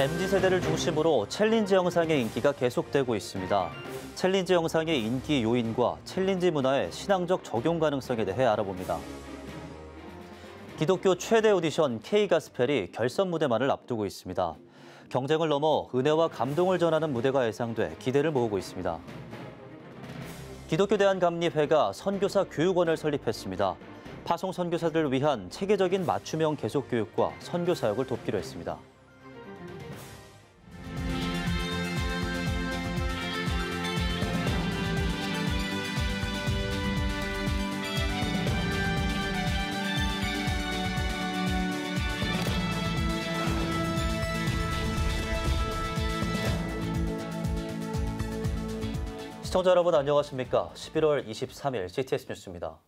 MZ세대를 중심으로 챌린지 영상의 인기가 계속되고 있습니다. 챌린지 영상의 인기 요인과 챌린지 문화의 신앙적 적용 가능성에 대해 알아봅니다. 기독교 최대 오디션 K가스펠이 결선 무대만을 앞두고 있습니다. 경쟁을 넘어 은혜와 감동을 전하는 무대가 예상돼 기대를 모으고 있습니다. 기독교 대한감리회가 선교사 교육원을 설립했습니다. 파송 선교사들을 위한 체계적인 맞춤형 계속 교육과 선교 사역을 돕기로 했습니다. 시청자 여러분 안녕하십니까? 11월 23일 CTS 뉴스입니다.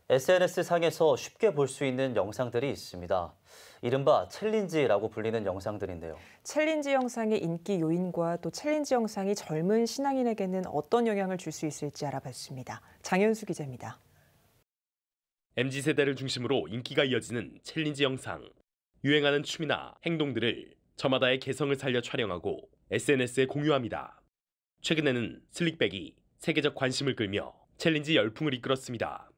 SNS상에서 쉽게 볼 수 있는 영상들이 있습니다. 이른바 챌린지라고 불리는 영상들인데요. 챌린지 영상의 인기 요인과 또 챌린지 영상이 젊은 신앙인에게는 어떤 영향을 줄 수 있을지 알아봤습니다. 장현수 기자입니다. MZ세대를 중심으로 인기가 이어지는 챌린지 영상. 유행하는 춤이나 행동들을 저마다의 개성을 살려 촬영하고 SNS에 공유합니다. 최근에는 슬릭백이 세계적 관심을 끌며 챌린지 열풍을 이끌었습니다.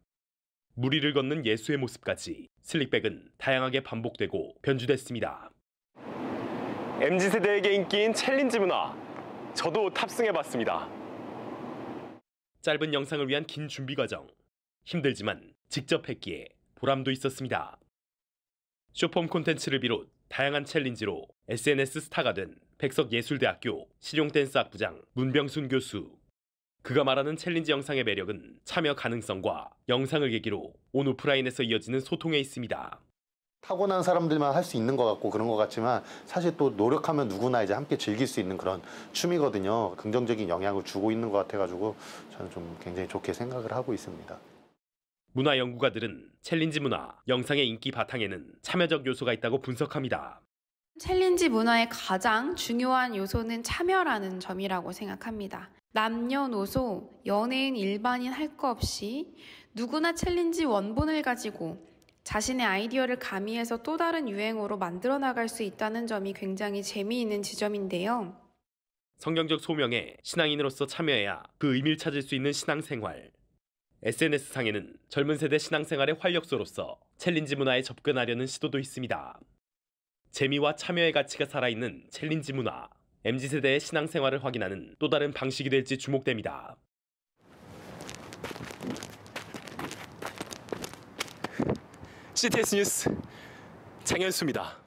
무리를 걷는 예수의 모습까지 슬릭백은 다양하게 반복되고 변주됐습니다. MZ세대에게 인기인 챌린지 문화, 저도 탑승해봤습니다. 짧은 영상을 위한 긴 준비 과정, 힘들지만 직접 했기에 보람도 있었습니다. 쇼폼 콘텐츠를 비롯 다양한 챌린지로 SNS 스타가 된 백석예술대학교 실용댄스학부장 문병순 교수. 그가 말하는 챌린지 영상의 매력은 참여 가능성과 영상을 계기로 온 오프라인에서 이어지는 소통에 있습니다. 타고난 사람들만 할 수 있는 것 같고 그런 것 같지만 사실 또 노력하면 누구나 이제 함께 즐길 수 있는 그런 춤이거든요. 긍정적인 영향을 주고 있는 것 같아가지고 저는 좀 굉장히 좋게 생각을 하고 있습니다. 문화 연구가들은 챌린지 문화, 영상의 인기 바탕에는 참여적 요소가 있다고 분석합니다. 챌린지 문화의 가장 중요한 요소는 참여라는 점이라고 생각합니다. 남녀노소, 연예인, 일반인 할 거 없이 누구나 챌린지 원본을 가지고 자신의 아이디어를 가미해서 또 다른 유행어로 만들어 나갈 수 있다는 점이 굉장히 재미있는 지점인데요. 성경적 소명에 신앙인으로서 참여해야 그 의미를 찾을 수 있는 신앙생활. SNS상에는 젊은 세대 신앙생활의 활력소로서 챌린지 문화에 접근하려는 시도도 있습니다. 재미와 참여의 가치가 살아있는 챌린지 문화, MZ세대의 신앙생활을 확인하는 또 다른 방식이 될지 주목됩니다. CTS 뉴스 장현수입니다.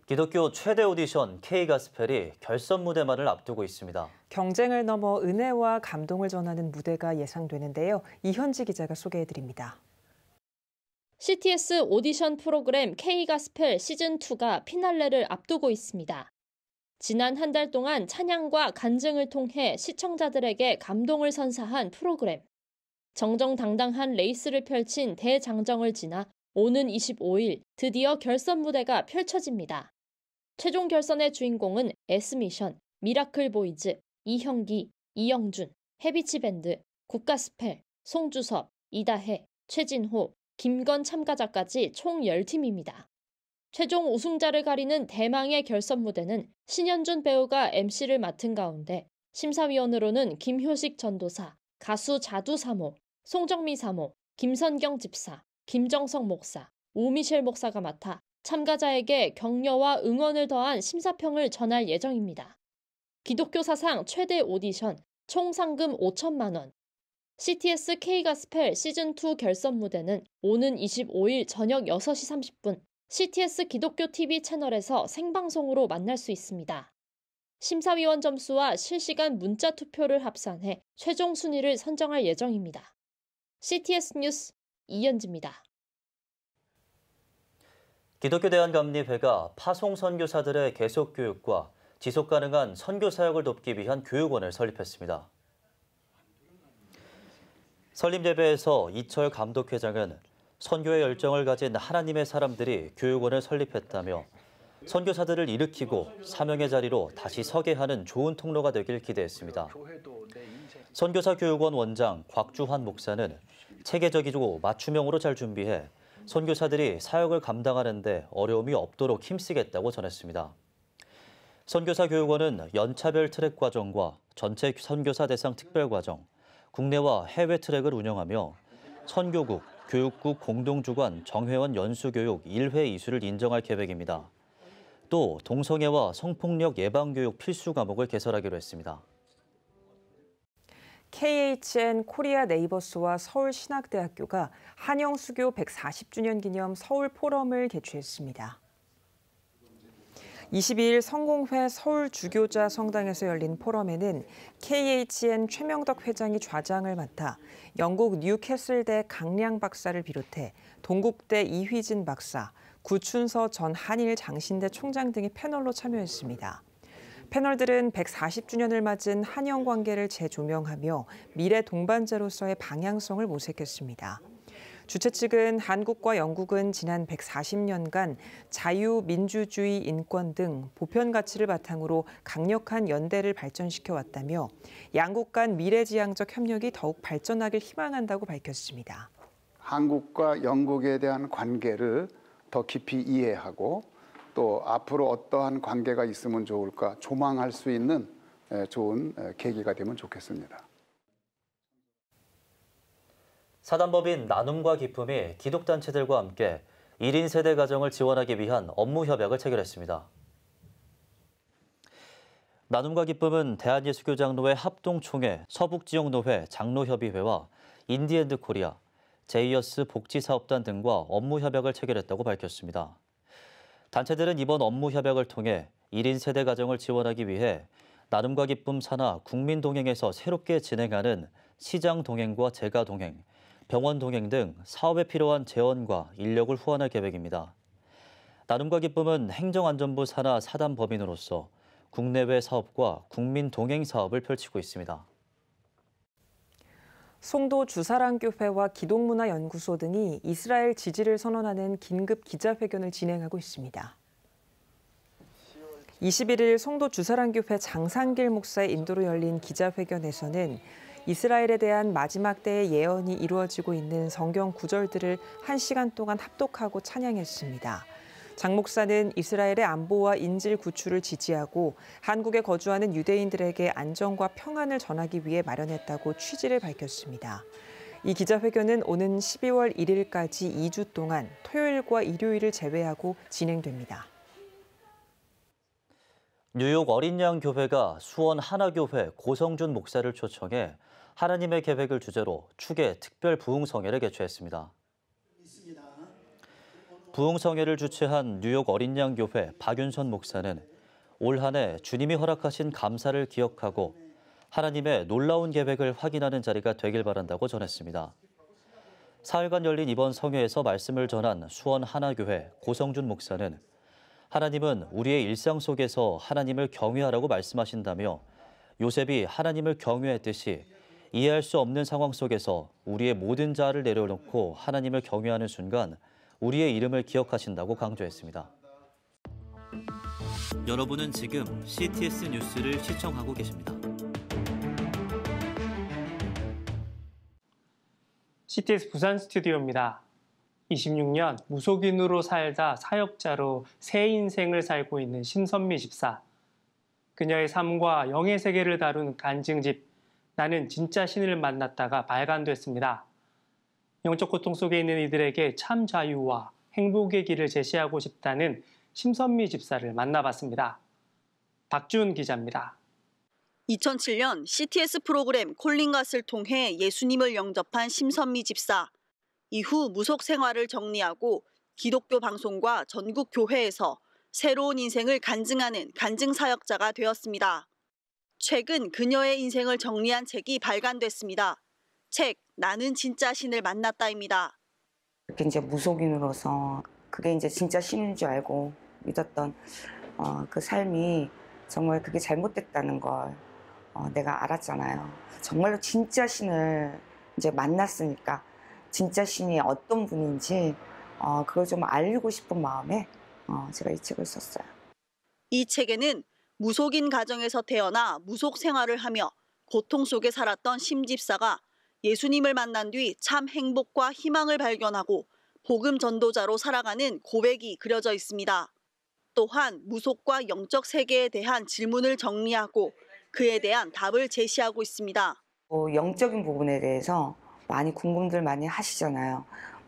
기독교 최대 오디션 K가스펠이 결선 무대만을 앞두고 있습니다. 경쟁을 넘어 은혜와 감동을 전하는 무대가 예상되는데요. 이현지 기자가 소개해드립니다. CTS 오디션 프로그램 K가스펠 시즌2가 피날레를 앞두고 있습니다. 지난 한 달 동안 찬양과 간증을 통해 시청자들에게 감동을 선사한 프로그램. 정정당당한 레이스를 펼친 대장정을 지나 오는 25일 드디어 결선 무대가 펼쳐집니다. 최종 결선의 주인공은 S미션, 미라클 보이즈, 이형기, 이영준, 해비치밴드, 국가스펠, 송주섭, 이다혜, 최진호, 김건 참가자까지 총 10팀입니다. 최종 우승자를 가리는 대망의 결선 무대는 신현준 배우가 MC를 맡은 가운데 심사위원으로는 김효식 전도사, 가수 자두 사모, 송정미 사모, 김선경 집사, 김정석 목사, 우미셸 목사가 맡아 참가자에게 격려와 응원을 더한 심사평을 전할 예정입니다. 기독교 사상 최대 오디션, 총 상금 5천만 원. CTS K가스펠 시즌2 결선 무대는 오는 25일 저녁 6시 30분 CTS 기독교 TV 채널에서 생방송으로 만날 수 있습니다. 심사위원 점수와 실시간 문자 투표를 합산해 최종 순위를 선정할 예정입니다. CTS 뉴스 이현지입니다. 기독교 대한감리회가 파송 선교사들의 계속 교육과 지속 가능한 선교 사역을 돕기 위한 교육원을 설립했습니다. 설립 예배에서 이철 감독회장은 선교의 열정을 가진 하나님의 사람들이 교육원을 설립했다며 선교사들을 일으키고 사명의 자리로 다시 서게 하는 좋은 통로가 되길 기대했습니다. 선교사 교육원 원장 곽주환 목사는 체계적이고 맞춤형으로 잘 준비해 선교사들이 사역을 감당하는 데 어려움이 없도록 힘쓰겠다고 전했습니다. 선교사교육원은 연차별 트랙 과정과 전체 선교사 대상 특별과정, 국내와 해외 트랙을 운영하며 선교국, 교육국 공동주관 정회원 연수교육 1회 이수를 인정할 계획입니다. 또 동성애와 성폭력 예방교육 필수 과목을 개설하기로 했습니다. KHN 코리아 네이버스와 서울신학대학교가 한영수교 140주년 기념 서울 포럼을 개최했습니다. 22일 성공회 서울주교자 성당에서 열린 포럼에는 KHN 최명덕 회장이 좌장을 맡아 영국 뉴캐슬대 강량 박사를 비롯해 동국대 이휘진 박사, 구춘서 전 한일 장신대 총장 등이 패널로 참여했습니다. 패널들은 140주년을 맞은 한영 관계를 재조명하며 미래 동반자로서의 방향성을 모색했습니다. 주최 측은 한국과 영국은 지난 140년간 자유, 민주주의, 인권 등 보편 가치를 바탕으로 강력한 연대를 발전시켜 왔다며 양국 간 미래지향적 협력이 더욱 발전하길 희망한다고 밝혔습니다. 한국과 영국에 대한 관계를 더 깊이 이해하고 또 앞으로 어떠한 관계가 있으면 좋을까 조망할 수 있는 좋은 계기가 되면 좋겠습니다. 사단법인 나눔과 기쁨이 기독단체들과 함께 1인 세대 가정을 지원하기 위한 업무 협약을 체결했습니다. 나눔과 기쁨은 대한예수교장로회 합동총회, 서북지역노회 장로협의회와 인디엔드 코리아, 제이어스 복지사업단 등과 업무 협약을 체결했다고 밝혔습니다. 단체들은 이번 업무 협약을 통해 1인 세대 가정을 지원하기 위해 나눔과 기쁨 산하 국민동행에서 새롭게 진행하는 시장 동행과 재가 동행, 병원 동행 등 사업에 필요한 재원과 인력을 후원할 계획입니다. 나눔과 기쁨은 행정안전부 산하 사단 법인으로서 국내외 사업과 국민 동행 사업을 펼치고 있습니다. 송도 주사랑교회와 기독문화연구소 등이 이스라엘 지지를 선언하는 긴급 기자회견을 진행하고 있습니다. 21일 송도 주사랑교회 장상길 목사의 인도로 열린 기자회견에서는 이스라엘에 대한 마지막 때의 예언이 이루어지고 있는 성경 구절들을 1시간 동안 합독하고 찬양했습니다. 장 목사는 이스라엘의 안보와 인질 구출을 지지하고 한국에 거주하는 유대인들에게 안정과 평안을 전하기 위해 마련했다고 취지를 밝혔습니다. 이 기자회견은 오는 12월 1일까지 2주 동안 토요일과 일요일을 제외하고 진행됩니다. 뉴욕 어린양교회가 수원 하나교회 고성준 목사를 초청해 하나님의 계획을 주제로 축의 특별 부흥성회를 개최했습니다. 부흥성회를 주최한 뉴욕 어린양교회 박윤선 목사는 올 한 해 주님이 허락하신 감사를 기억하고 하나님의 놀라운 계획을 확인하는 자리가 되길 바란다고 전했습니다. 사흘간 열린 이번 성회에서 말씀을 전한 수원 하나교회 고성준 목사는 하나님은 우리의 일상 속에서 하나님을 경외하라고 말씀하신다며 요셉이 하나님을 경외했듯이 이해할 수 없는 상황 속에서 우리의 모든 자아를 내려놓고 하나님을 경외하는 순간 우리의 이름을 기억하신다고 강조했습니다. 여러분은 지금 CTS 뉴스를 시청하고 계십니다. CTS 부산 스튜디오입니다. 26년 무속인으로 살다 사역자로 새 인생을 살고 있는 심선미 집사. 그녀의 삶과 영의 세계를 다룬 간증집 나는 진짜 신을 만났다가 발간됐습니다. 영적 고통 속에 있는 이들에게 참 자유와 행복의 길을 제시하고 싶다는 심선미 집사를 만나봤습니다. 박준 기자입니다. 2007년 CTS 프로그램 콜링갓을 통해 예수님을 영접한 심선미 집사. 이후 무속 생활을 정리하고 기독교 방송과 전국 교회에서 새로운 인생을 간증하는 간증 사역자가 되었습니다. 최근 그녀의 인생을 정리한 책이 발간됐습니다. 책 나는 진짜 신을 만났다입니다. 이렇게 이제 무속인으로서 그게 이제 진짜 신인 줄 알고 믿었던 그 삶이 정말 그게 잘못됐다는 걸 내가 알았잖아요. 정말로 진짜 신을 이제 만났으니까 진짜 신이 어떤 분인지 그걸 좀 알고 싶은 마음에 제가 이 책을 썼어요. 이 책에는 무속인 가정에서 태어나 무속 생활을 하며 고통 속에 살았던 심 집사가 예수님을 만난 뒤 참 행복과 희망을 발견하고 복음 전도자로 살아가는 고백이 그려져 있습니다. 또한 무속과 영적 세계에 대한 질문을 정리하고 그에 대한 답을 제시하고 있습니다. 영적인 부분에 대해서 많이 궁금들 많이 하시잖아요.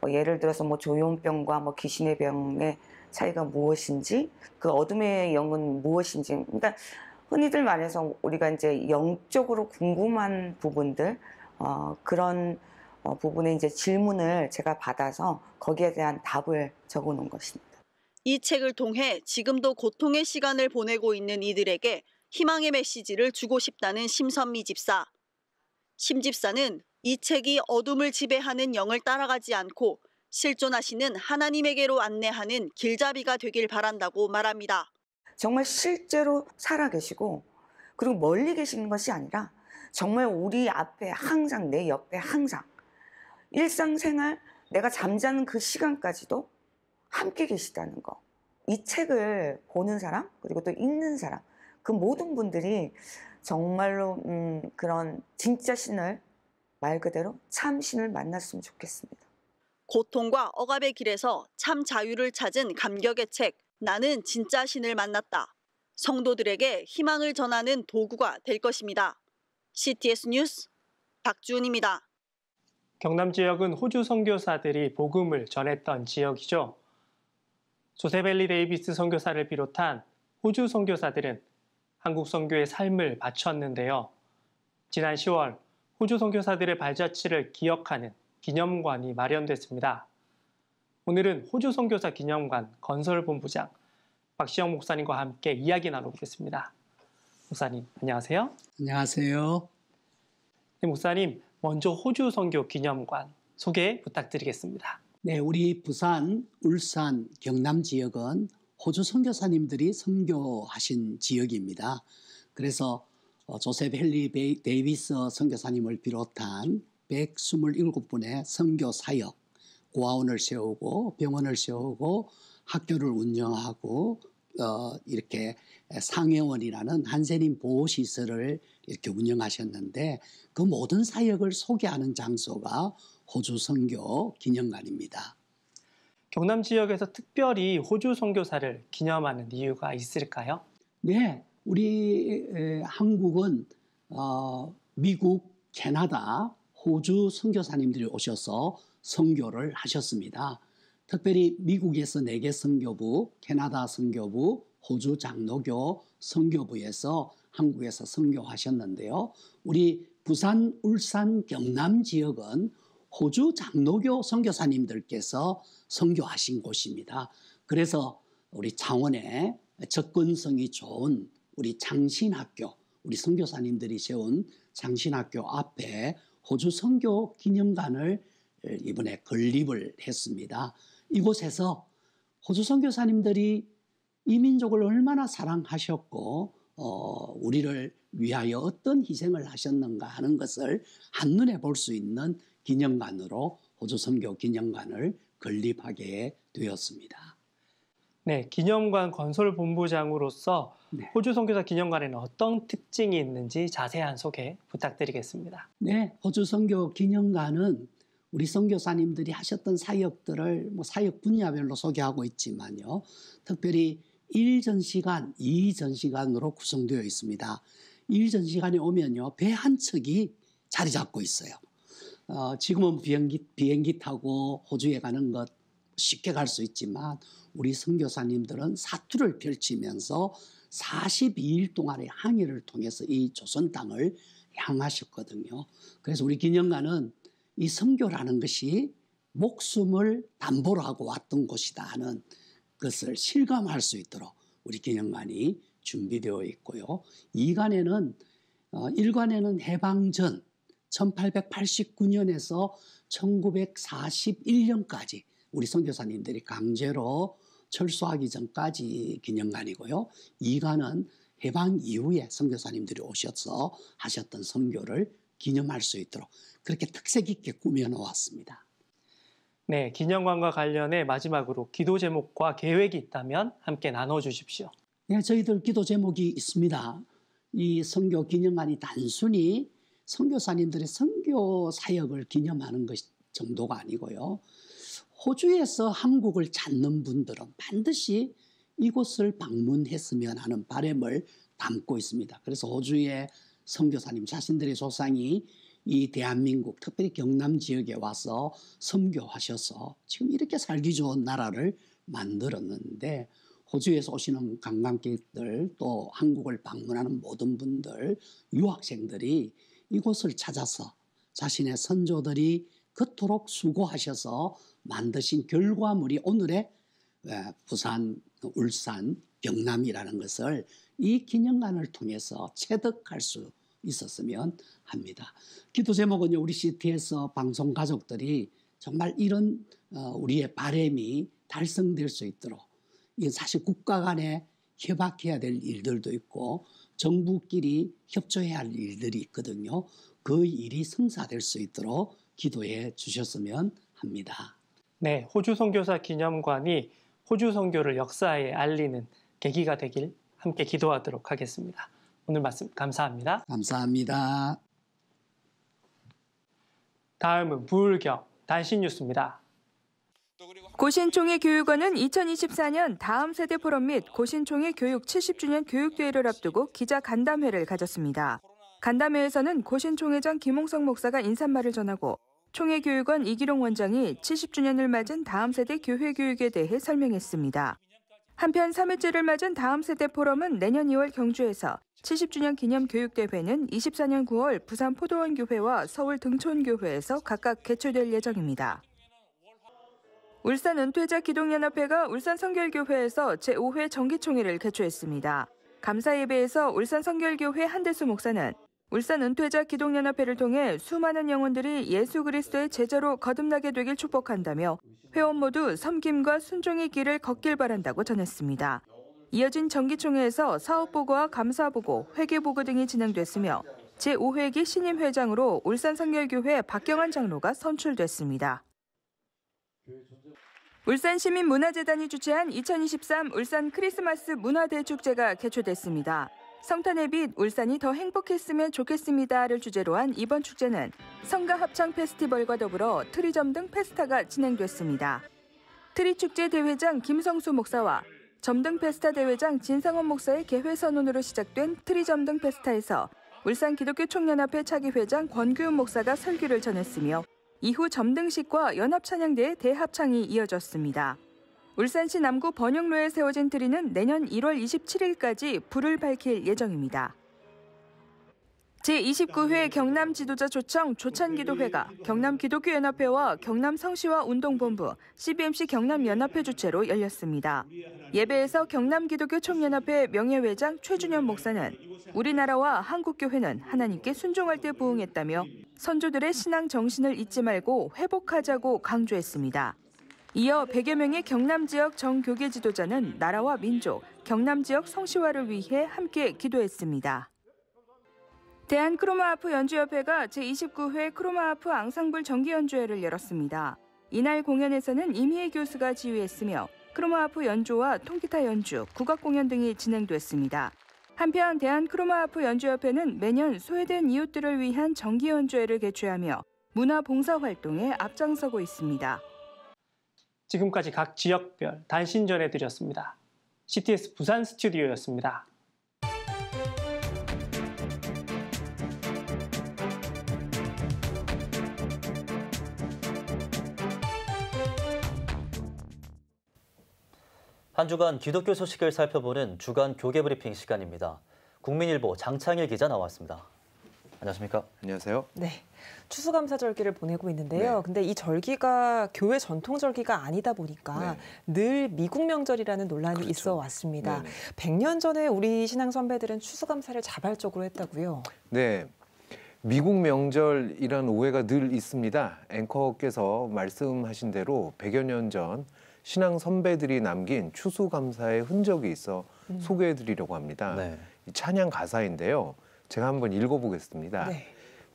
예를 들어서 조용병과 귀신의 병의 차이가 무엇인지, 그 어둠의 영은 무엇인지, 그러니까 흔히들 말해서 우리가 이제 영적으로 궁금한 부분들, 그런 부분에 이제 질문을 제가 받아서 거기에 대한 답을 적어 놓은 것입니다. 이 책을 통해 지금도 고통의 시간을 보내고 있는 이들에게 희망의 메시지를 주고 싶다는 심선미 집사. 심 집사는 이 책이 어둠을 지배하는 영을 따라가지 않고 실존하시는 하나님에게로 안내하는 길잡이가 되길 바란다고 말합니다. 정말 실제로 살아계시고 그리고 멀리 계시는 것이 아니라 정말 우리 앞에 항상, 내 옆에 항상 일상생활 내가 잠자는 그 시간까지도 함께 계시다는 거. 이 책을 보는 사람 그리고 또 읽는 사람 그 모든 분들이 정말로 그런 진짜 신을 말 그대로 참 신을 만났으면 좋겠습니다. 고통과 억압의 길에서 참 자유를 찾은 감격의 책 나는 진짜 신을 만났다. 성도들에게 희망을 전하는 도구가 될 것입니다. CTS 뉴스 박주은입니다. 경남 지역은 호주 선교사들이 복음을 전했던 지역이죠. 조셉 헨리 데이비스 선교사를 비롯한 호주 선교사들은 한국 선교의 삶을 바쳤는데요. 지난 10월 호주 선교사들의 발자취를 기억하는 기념관이 마련됐습니다. 오늘은 호주 선교사 기념관 건설본부장 박시영 목사님과 함께 이야기 나누겠습니다. 목사님, 안녕하세요. 안녕하세요. 네, 목사님, 먼저 호주 선교 기념관 소개 부탁드리겠습니다. 네, 우리 부산, 울산, 경남 지역은 호주 선교사님들이 선교하신 지역입니다. 그래서 조셉 헨리 데이비스 선교사님을 비롯한 127분의 선교 사역, 고아원을 세우고 병원을 세우고 학교를 운영하고 이렇게 상해원이라는 한센인 보호시설을 이렇게 운영하셨는데 그 모든 사역을 소개하는 장소가 호주 선교 기념관입니다. 경남 지역에서 특별히 호주 선교사를 기념하는 이유가 있을까요? 네, 우리 한국은 미국, 캐나다, 호주 선교사님들이 오셔서 선교를 하셨습니다. 특별히 미국에서 4개 선교부, 캐나다 선교부, 호주 장로교 선교부에서 한국에서 선교하셨는데요. 우리 부산, 울산, 경남 지역은 호주 장로교 선교사님들께서 선교하신 곳입니다. 그래서 우리 창원에 접근성이 좋은 우리 장신학교, 우리 선교사님들이 세운 장신학교 앞에 호주 선교 기념관을 이번에 건립을 했습니다. 이곳에서 호주 선교사님들이 이민족을 얼마나 사랑하셨고 우리를 위하여 어떤 희생을 하셨는가 하는 것을 한눈에 볼 수 있는 기념관으로 호주 선교 기념관을 건립하게 되었습니다. 네, 기념관 건설 본부장으로서 네. 호주 선교사 기념관에는 어떤 특징이 있는지 자세한 소개 부탁드리겠습니다. 네, 호주 선교 기념관은 우리 선교사님들이 하셨던 사역들을 사역 분야별로 소개하고 있지만요. 특별히 1전시관, 2전시관으로 구성되어 있습니다. 1전시관에 오면요. 배 한 척이 자리 잡고 있어요. 지금은 비행기 타고 호주에 가는 것 쉽게 갈 수 있지만 우리 선교사님들은 사투를 펼치면서 42일 동안의 항해를 통해서 이 조선 땅을 향하셨거든요. 그래서 우리 기념관은 이 선교라는 것이 목숨을 담보로 하고 왔던 곳이다 하는 것을 실감할 수 있도록 우리 기념관이 준비되어 있고요. 1관에는 해방 전 1889년에서 1941년까지 우리 선교사님들이 강제로 철수하기 전까지 기념관이고요. 2관은 해방 이후에 선교사님들이 오셔서 하셨던 선교를 기념할 수 있도록 그렇게 특색 있게 꾸며놓았습니다. 네, 기념관과 관련해 마지막으로 기도 제목과 계획이 있다면 함께 나눠주십시오. 네, 저희들 기도 제목이 있습니다. 이 선교 기념관이 단순히 선교사님들의 선교 사역을 기념하는 것 정도가 아니고요. 호주에서 한국을 찾는 분들은 반드시 이곳을 방문했으면 하는 바람을 담고 있습니다. 그래서 호주의 선교사님 자신들의 조상이 이 대한민국 특별히 경남 지역에 와서 선교하셔서 지금 이렇게 살기 좋은 나라를 만들었는데 호주에서 오시는 관광객들 또 한국을 방문하는 모든 분들 유학생들이 이곳을 찾아서 자신의 선조들이 그토록 수고하셔서 만드신 결과물이 오늘의 부산, 울산, 경남이라는 것을 이 기념관을 통해서 체득할 수 있었으면 합니다. 기도 제목은요, 우리 CTS 방송 가족들이 정말 이런 우리의 바람이 달성될 수 있도록, 이게 사실 국가 간에 협약해야 될 일들도 있고 정부끼리 협조해야 할 일들이 있거든요. 그 일이 성사될 수 있도록 기도해 주셨으면 합니다. 네, 호주 선교사 기념관이 호주 선교를 역사에 알리는 계기가 되길 함께 기도하도록 하겠습니다. 오늘 말씀 감사합니다. 감사합니다. 다음은 부울경 단신 뉴스입니다. 고신총회 교육원은 2024년 다음 세대 포럼 및 고신총회 교육 70주년 교육대회를 앞두고 기자 간담회를 가졌습니다. 간담회에서는 고신총회장 김홍석 목사가 인사말을 전하고 총회교육원 이기룡 원장이 70주년을 맞은 다음 세대 교회 교육에 대해 설명했습니다. 한편 3회째를 맞은 다음 세대 포럼은 내년 2월 경주에서 70주년 기념 교육대회는 24년 9월 부산 포도원교회와 서울 등촌교회에서 각각 개최될 예정입니다. 울산 은퇴자 기독연합회가 울산 성결교회에서 제5회 정기총회를 개최했습니다. 감사예배에서 울산 성결교회 한대수 목사는 울산 은퇴자 기독연합회를 통해 수많은 영혼들이 예수 그리스도의 제자로 거듭나게 되길 축복한다며 회원 모두 섬김과 순종의 길을 걷길 바란다고 전했습니다. 이어진 정기총회에서 사업보고와 감사보고, 회계보고 등이 진행됐으며 제5회기 신임 회장으로 울산 성결교회 박경환 장로가 선출됐습니다. 울산시민문화재단이 주최한 2023 울산 크리스마스 문화대축제가 개최됐습니다. 성탄의 빛 울산이 더 행복했으면 좋겠습니다를 주제로 한 이번 축제는 성가 합창 페스티벌과 더불어 트리점 등 페스타가 진행됐습니다. 트리축제 대회장 김성수 목사와 점등 페스타 대회장 진상원 목사의 개회 선언으로 시작된 트리점등 페스타에서 울산 기독교 총연합회 차기 회장 권규훈 목사가 설교를 전했으며 이후 점등식과 연합찬양대의 대합창이 이어졌습니다. 울산시 남구 번영로에 세워진 트리는 내년 1월 27일까지 불을 밝힐 예정입니다. 제29회 경남 지도자 초청 조찬기도회가 경남기독교연합회와 경남성시화운동본부, CBMC 경남연합회 주최로 열렸습니다. 예배에서 경남기독교총연합회 명예회장 최준현 목사는 우리나라와 한국교회는 하나님께 순종할 때 부응했다며 선조들의 신앙 정신을 잊지 말고 회복하자고 강조했습니다. 이어 100여 명의 경남 지역 정교계 지도자는 나라와 민족, 경남 지역 성시화를 위해 함께 기도했습니다. 대한크로마하프 연주협회가 제29회 크로마하프 앙상블 정기연주회를 열었습니다. 이날 공연에서는 임희애 교수가 지휘했으며 크로마하프 연주와 통기타 연주, 국악 공연 등이 진행됐습니다. 한편 대한크로마하프 연주협회는 매년 소외된 이웃들을 위한 정기연주회를 개최하며 문화봉사활동에 앞장서고 있습니다. 지금까지 각 지역별 단신 전해드렸습니다. CTS 부산 스튜디오였습니다. 한 주간 기독교 소식을 살펴보는 주간 교계 브리핑 시간입니다. 국민일보 장창일 기자 나왔습니다. 안녕하십니까? 안녕하세요. 네, 추수감사절기를 보내고 있는데요. 근데 이 절기가 교회 전통 절기가 아니다 보니까 늘 미국 명절이라는 논란이 있어 왔습니다. 100년 전에 우리 신앙 선배들은 추수감사를 자발적으로 했다고요? 네. 미국 명절이라는 오해가 늘 있습니다. 앵커께서 말씀하신 대로 100여 년 전 신앙 선배들이 남긴 추수감사의 흔적이 있어 소개해드리려고 합니다. 이 찬양 가사인데요. 제가 한번 읽어보겠습니다.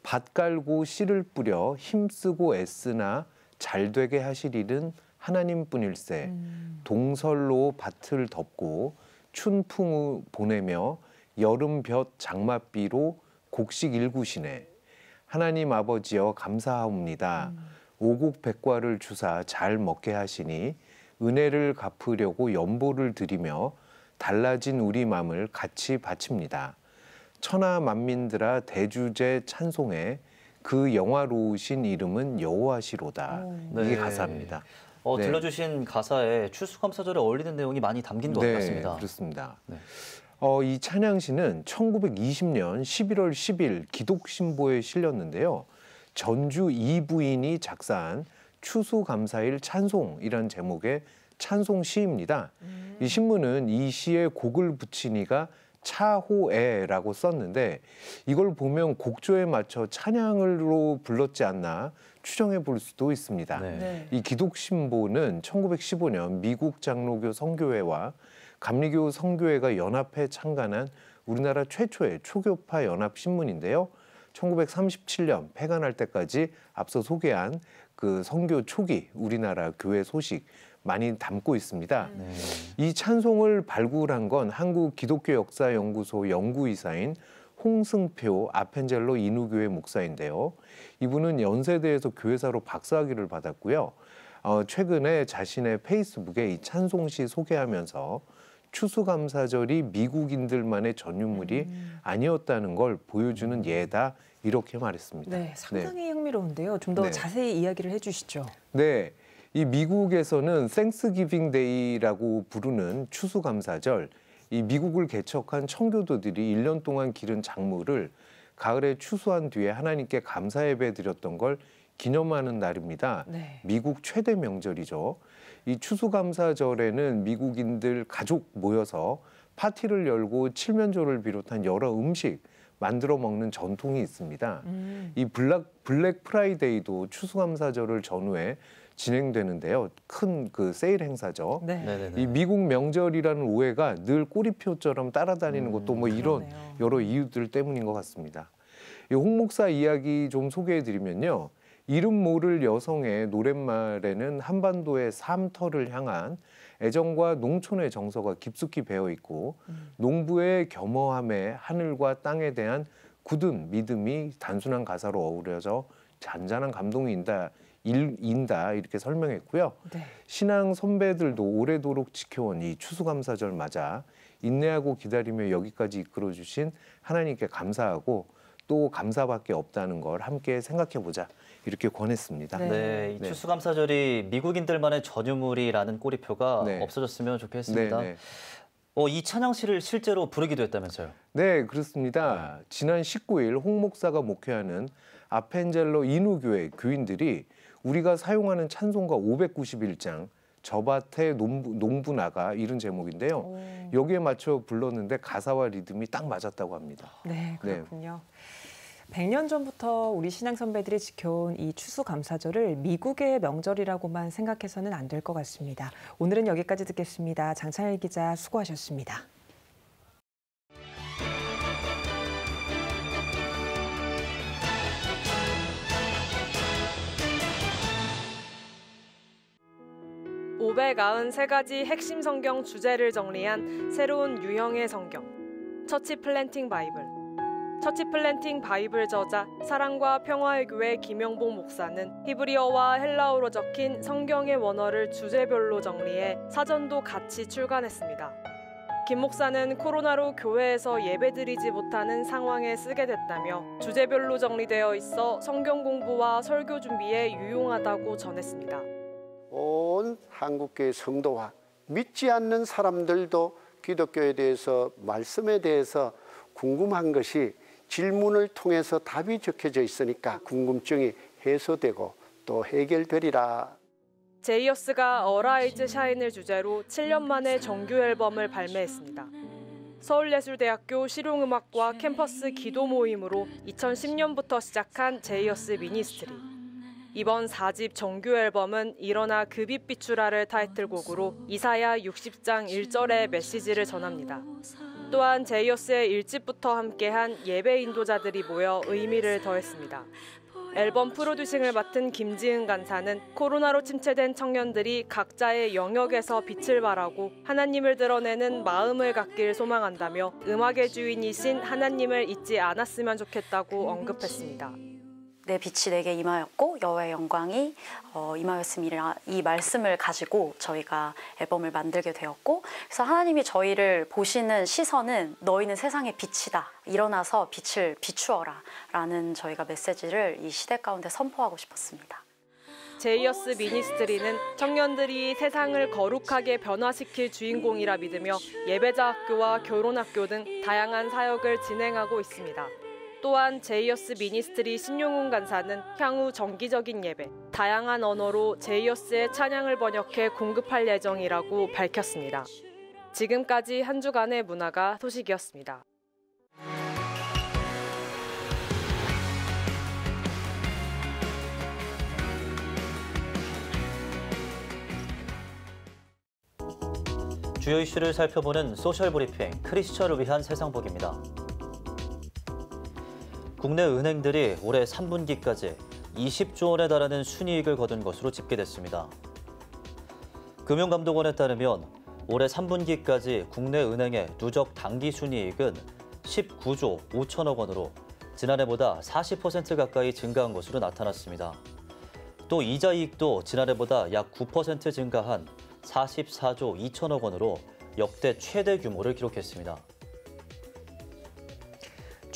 밭 깔고 씨를 뿌려 힘쓰고 애쓰나 잘되게 하실 일은 하나님뿐일세. 동설로 밭을 덮고 춘풍을 보내며 여름볕 장맛비로 곡식 일구시네. 하나님 아버지여 감사하옵니다. 오곡백과를 주사 잘 먹게 하시니 은혜를 갚으려고 연보를 드리며 달라진 우리 맘을 같이 바칩니다. 천하 만민들아 대주제 찬송해 그 영화로우신 이름은 여호와시로다. 이게 네. 가사입니다. 네. 들려주신 가사에 추수감사절에 어울리는 내용이 많이 담긴 것 같습니다. 그렇습니다. 네. 이 찬양시는 1920년 11월 10일 기독신보에 실렸는데요. 전주 이부인이 작사한 추수감사일 찬송이란 제목의 찬송시입니다. 이 신문은 이 시에 곡을 붙이니가 차호애라고 썼는데 이걸 보면 곡조에 맞춰 찬양으로 불렀지 않나 추정해 볼 수도 있습니다. 네. 이 기독신보는 1915년 미국 장로교 성교회와 감리교 성교회가 연합해 창간한 우리나라 최초의 초교파 연합 신문인데요. 1937년 폐간할 때까지 앞서 소개한 그 성교 초기 우리나라 교회 소식 많이 담고 있습니다. 이 찬송을 발굴한 건 한국 기독교 역사 연구소 연구이사인 홍승표 아펜젤로 인후교회 목사인데요. 이분은 연세대에서 교회사로 박사학위를 받았고요. 최근에 자신의 페이스북에 이 찬송시 소개하면서 추수감사절이 미국인들만의 전유물이 아니었다는 걸 보여주는 예다 이렇게 말했습니다. 네, 상당히 흥미로운데요. 좀 더 자세히 이야기를 해주시죠. 네, 이 미국에서는 땡스기빙 데이라고 부르는 추수감사절, 이 미국을 개척한 청교도들이 1년 동안 기른 작물을 가을에 추수한 뒤에 하나님께 감사 예배 드렸던 걸 기념하는 날입니다. 네. 미국 최대 명절이죠. 이 추수감사절에는 미국인들 가족 모여서 파티를 열고 칠면조를 비롯한 여러 음식 만들어 먹는 전통이 있습니다. 이 블랙 프라이데이도 추수감사절을 전후해 진행되는데요. 큰 그 세일 행사죠. 네. 이 미국 명절이라는 오해가 늘 꼬리표처럼 따라다니는 것도 뭐 이런 여러 이유들 때문인 것 같습니다. 이 홍 목사 이야기 좀 소개해드리면요. 이름 모를 여성의 노랫말에는 한반도의 삶터를 향한 애정과 농촌의 정서가 깊숙이 배어 있고 농부의 겸허함에 하늘과 땅에 대한 굳은 믿음이 단순한 가사로 어우러져 잔잔한 감동이 인다 이렇게 설명했고요. 네. 신앙 선배들도 오래도록 지켜온 이 추수감사절 맞아 인내하고 기다리며 여기까지 이끌어주신 하나님께 감사하고 또 감사밖에 없다는 걸 함께 생각해보자 이렇게 권했습니다. 네, 이 추수감사절이 미국인들만의 전유물이라는 꼬리표가 없어졌으면 좋겠습니다. 이 찬양시를 실제로 부르기도 했다면서요? 네, 그렇습니다. 지난 19일 홍 목사가 목회하는 아펜젤로 인후교회 교인들이 우리가 사용하는 찬송가 591장 저밭에 농부 나가 이런 제목인데요. 여기에 맞춰 불렀는데 가사와 리듬이 딱 맞았다고 합니다. 네, 그렇군요. 100년 전부터 우리 신앙 선배들이 지켜온 이 추수감사절을 미국의 명절이라고만 생각해서는 안 될 것 같습니다. 오늘은 여기까지 듣겠습니다. 장창일 기자 수고하셨습니다. (593가지) 핵심 성경 주제를 정리한 새로운 유형의 성경, 처치 플랜팅 바이블. 처치 플랜팅 바이블 저자 사랑과 평화의 교회 김영복 목사는 히브리어와 헬라어로 적힌 성경의 원어를 주제별로 정리해 사전도 같이 출간했습니다. 김 목사는 코로나로 교회에서 예배드리지 못하는 상황에 쓰게 됐다며 주제별로 정리되어 있어 성경 공부와 설교 준비에 유용하다고 전했습니다. 온 한국교회 성도와 믿지 않는 사람들도 기독교에 대해서 말씀에 대해서 궁금한 것이 질문을 통해서 답이 적혀져 있으니까 궁금증이 해소되고 또 해결되리라. 제이어스가 어라이즈 샤인을 주제로 7년 만에 정규 앨범을 발매했습니다. 서울예술대학교 실용음악과 캠퍼스 기도 모임으로 2010년부터 시작한 제이어스 미니스트리. 이번 4집 정규 앨범은 일어나 그 빛 비추라를 타이틀곡으로 이사야 60장 1절의 메시지를 전합니다. 또한 제이어스의 1집부터 함께한 예배 인도자들이 모여 의미를 더했습니다. 앨범 프로듀싱을 맡은 김지은 간사는 코로나로 침체된 청년들이 각자의 영역에서 빛을 발하고 하나님을 드러내는 마음을 갖길 소망한다며 음악의 주인이신 하나님을 잊지 않았으면 좋겠다고 언급했습니다. 내 빛이 내게 임하였고 여호와의 영광이 임하였음이라 이 말씀을 가지고 저희가 앨범을 만들게 되었고, 그래서 하나님이 저희를 보시는 시선은 너희는 세상의 빛이다, 일어나서 빛을 비추어라 라는 저희가 메시지를 이 시대 가운데 선포하고 싶었습니다. 제이어스 미니스트리는 청년들이 세상을 거룩하게 변화시킬 주인공이라 믿으며 예배자 학교와 결혼학교 등 다양한 사역을 진행하고 있습니다. 또한 제이어스 미니스트리 신용훈 간사는 향후 정기적인 예배, 다양한 언어로 제이어스의 찬양을 번역해 공급할 예정이라고 밝혔습니다. 지금까지 한 주간의 문화가 소식이었습니다. 주요 이슈를 살펴보는 소셜 브리핑, 크리스천을 위한 세상복입니다. 국내 은행들이 올해 3분기까지 20조 원에 달하는 순이익을 거둔 것으로 집계됐습니다. 금융감독원에 따르면 올해 3분기까지 국내 은행의 누적 당기 순이익은 19조 5천억 원으로 지난해보다 40% 가까이 증가한 것으로 나타났습니다. 또 이자 이익도 지난해보다 약 9% 증가한 44조 2천억 원으로 역대 최대 규모를 기록했습니다.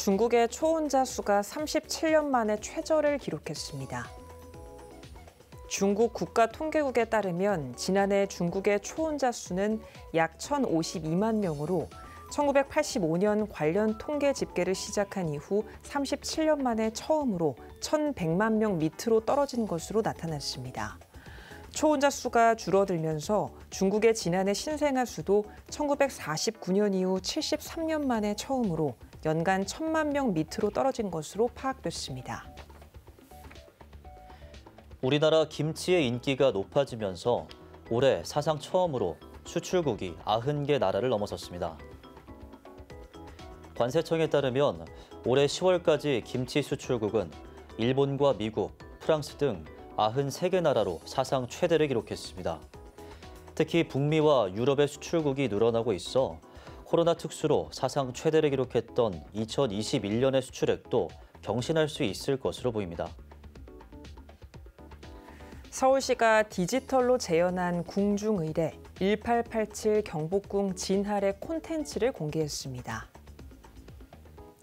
중국의 초혼자 수가 37년 만에 최저를 기록했습니다. 중국 국가통계국에 따르면 지난해 중국의 초혼자 수는 약 1,052만 명으로 1985년 관련 통계 집계를 시작한 이후 37년 만에 처음으로 1,100만 명 밑으로 떨어진 것으로 나타났습니다. 초혼자 수가 줄어들면서 중국의 지난해 신생아 수도 1949년 이후 73년 만에 처음으로 연간 1,000만 명 밑으로 떨어진 것으로 파악됐습니다. 우리나라 김치의 인기가 높아지면서 올해 사상 처음으로 수출국이 90개 나라를 넘어섰습니다. 관세청에 따르면 올해 10월까지 김치 수출국은 일본과 미국, 프랑스 등 93개 나라로 사상 최대를 기록했습니다. 특히 북미와 유럽의 수출국이 늘어나고 있어 코로나 특수로 사상 최대를 기록했던 2021년의 수출액도 경신할 수 있을 것으로 보입니다. 서울시가 디지털로 재현한 궁중의례 1887 경복궁 진하례 콘텐츠를 공개했습니다.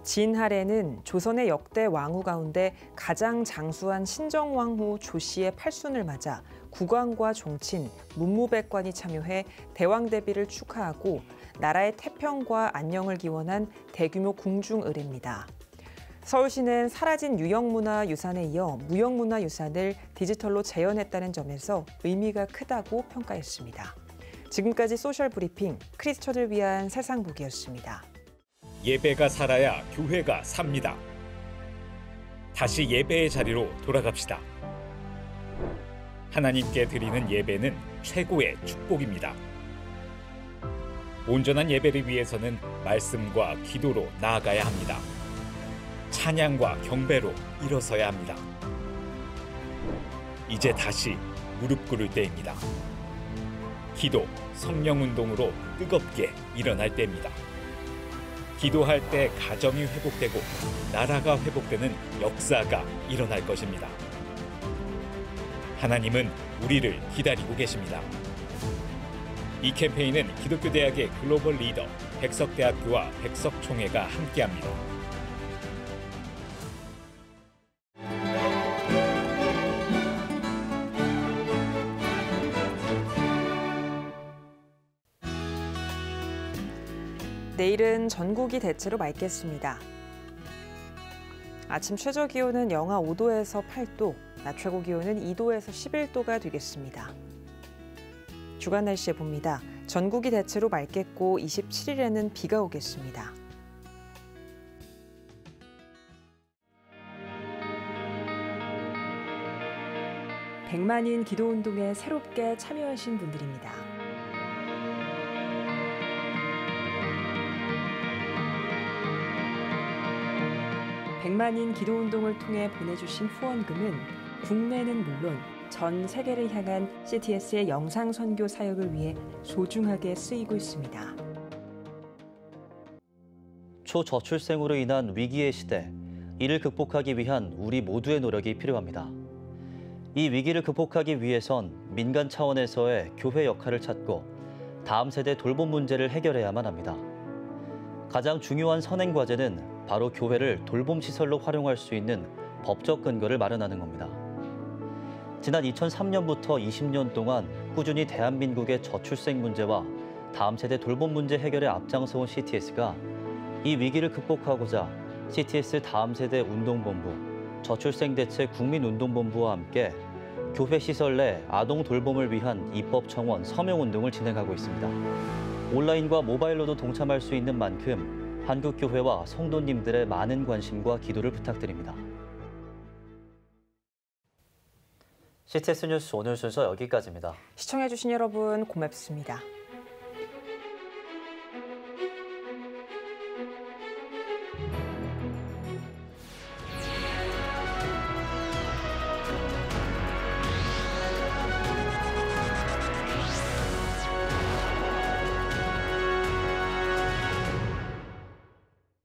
진하례는 조선의 역대 왕후 가운데 가장 장수한 신정왕후 조씨의 팔순을 맞아 국왕과 종친, 문무백관이 참여해 대왕 대비를 축하하고 나라의 태평과 안녕을 기원한 대규모 궁중의례입니다. 서울시는 사라진 유형문화유산에 이어 무형문화유산을 디지털로 재현했다는 점에서 의미가 크다고 평가했습니다. 지금까지 소셜 브리핑, 크리스천을 위한 세상복이었습니다. 예배가 살아야 교회가 삽니다. 다시 예배의 자리로 돌아갑시다. 하나님께 드리는 예배는 최고의 축복입니다. 온전한 예배를 위해서는 말씀과 기도로 나아가야 합니다. 찬양과 경배로 일어서야 합니다. 이제 다시 무릎 꿇을 때입니다. 기도, 성령운동으로 뜨겁게 일어날 때입니다. 기도할 때 가정이 회복되고 나라가 회복되는 역사가 일어날 것입니다. 하나님은 우리를 기다리고 계십니다. 이 캠페인은 기독교대학의 글로벌 리더 백석대학교와 백석총회가 함께합니다. 내일은 전국이 대체로 맑겠습니다. 아침 최저 기온은 영하 5도에서 8도, 낮 최고 기온은 2도에서 11도가 되겠습니다. 주간 날씨 봅니다. 전국이 대체로 맑겠고 27일에는 비가 오겠습니다. 백만인 기도운동에 새롭게 참여하신 분들입니다. 백만인 기도운동을 통해 보내주신 후원금은 국내는 물론 전 세계를 향한 CTS의 영상 선교 사역을 위해 소중하게 쓰이고 있습니다. 초저출생으로 인한 위기의 시대, 이를 극복하기 위한 우리 모두의 노력이 필요합니다. 이 위기를 극복하기 위해선 민간 차원에서의 교회 역할을 찾고 다음 세대 돌봄 문제를 해결해야만 합니다. 가장 중요한 선행 과제는 바로 교회를 돌봄 시설로 활용할 수 있는 법적 근거를 마련하는 겁니다. 지난 2003년부터 20년 동안 꾸준히 대한민국의 저출생 문제와 다음 세대 돌봄 문제 해결에 앞장서온 CTS가 이 위기를 극복하고자 CTS 다음 세대 운동본부, 저출생 대책 국민운동본부와 함께 교회 시설 내 아동 돌봄을 위한 입법 청원 서명 운동을 진행하고 있습니다. 온라인과 모바일로도 동참할 수 있는 만큼 한국 교회와 성도님들의 많은 관심과 기도를 부탁드립니다. CTS 뉴스 오늘 순서 여기까지입니다. 시청해주신 여러분 고맙습니다.